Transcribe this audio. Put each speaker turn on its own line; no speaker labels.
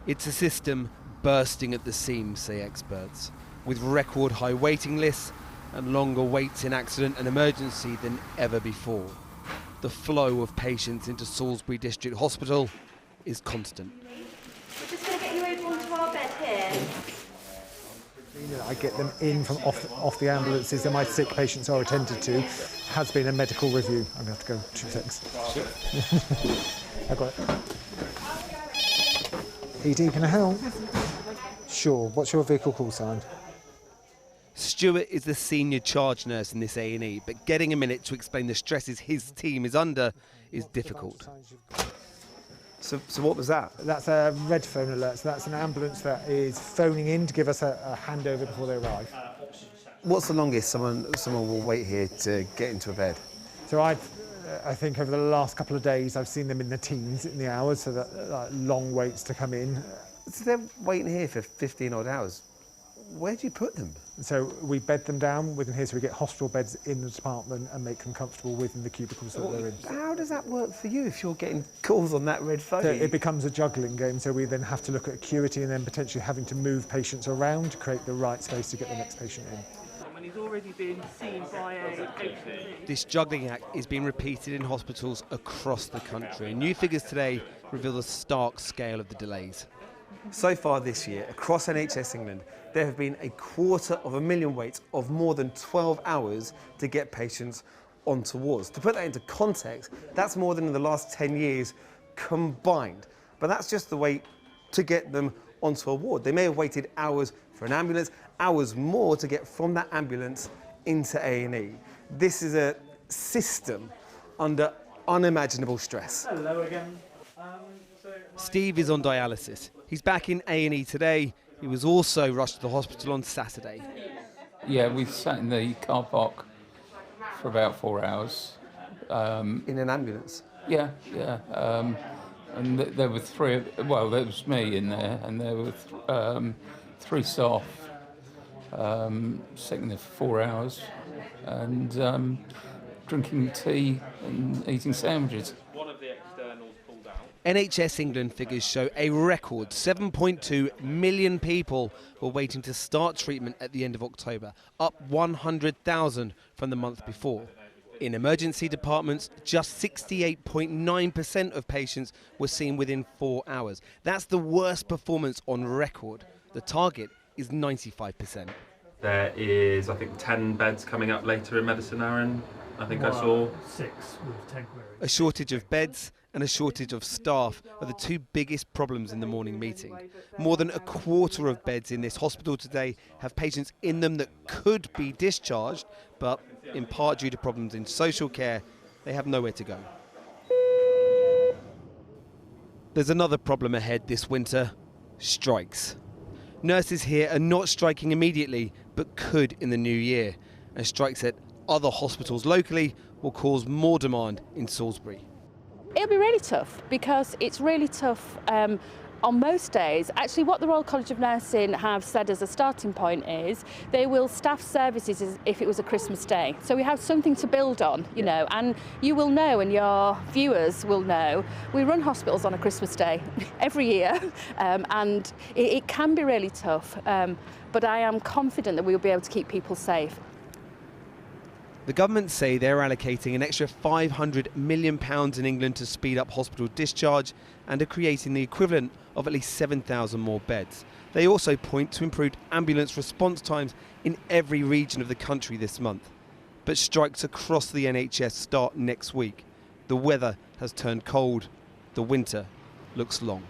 It's a system bursting at the seams, say experts, with record high waiting lists and longer waits in accident and emergency than ever before. The flow of patients into Salisbury District Hospital is constant.
We're just going to get you over onto our bed here.
I get them in from off the ambulances and my sick patients are attended to. Has been a medical review. I'm going to have to go 2 seconds. Sure. I've got it. ED, can I help? Sure. What's your vehicle call sign?
Stuart is the senior charge nurse in this A&E, but getting a minute to explain the stresses his team is under is difficult.
So what was that?
That's a red phone alert. So that's an ambulance that is phoning in to give us a handover before they arrive.
What's the longest someone will wait here to get into a bed?
So I think over the last couple of days I've seen them in the teens in the hours, so that long waits to come in.
So they're waiting here for 15 odd hours. Where do you put them?
So we bed them down within here, so we get hospital beds in the department and make them comfortable within the cubicles that they're in.
How does that work for you if you're getting calls on that red phone?
So it becomes a juggling game, so we then have to look at acuity and then potentially having to move patients around to create the right space to get the next patient in.
And he's already been seen by a HCP.
This juggling act is being repeated in hospitals across the country. New figures today reveal the stark scale of the delays.
So far this year, across NHS England, there have been 250,000 waits of more than 12 hours to get patients onto wards. To put that into context, that's more than in the last 10 years combined. But that's just the wait to get them onto a ward. They may have waited hours for an ambulance, hours more to get from that ambulance into A&E. This is a system under unimaginable stress.
Hello again.
Steve is on dialysis. He's back in A&E today. He was also rushed to the hospital on Saturday.
Yeah, we sat in the car park for about 4 hours.
In an ambulance?
Yeah. And there were three, well, there was me in there, and there were 3 staff sitting there for 4 hours and drinking tea and eating sandwiches.
NHS England figures show a record 7.2 million people were waiting to start treatment at the end of October, up 100,000 from the month before. In emergency departments, just 68.9% of patients were seen within 4 hours. That's the worst performance on record. The target is 95%.
There is, I think, 10 beds coming up later in medicine, Aaron. I think I saw
6 with temporary.
A shortage of beds and a shortage of staff are the two biggest problems in the morning meeting. More than a quarter of beds in this hospital today have patients in them that could be discharged, but in part due to problems in social care, they have nowhere to go. There's another problem ahead this winter: strikes. Nurses here are not striking immediately, but could in the new year. And strikes at other hospitals locally will cause more demand in Salisbury.
It'll be really tough because it's really tough on most days. Actually, what the Royal College of Nursing have said as a starting point is they will staff services as if it was a Christmas day. So we have something to build on, you know, and you will know and your viewers will know we run hospitals on a Christmas day every year and it can be really tough, but I am confident that we will be able to keep people safe.
The government say they're allocating an extra £500 million in England to speed up hospital discharge and are creating the equivalent of at least 7,000 more beds. They also point to improved ambulance response times in every region of the country this month. But strikes across the NHS start next week. The weather has turned cold. The winter looks long.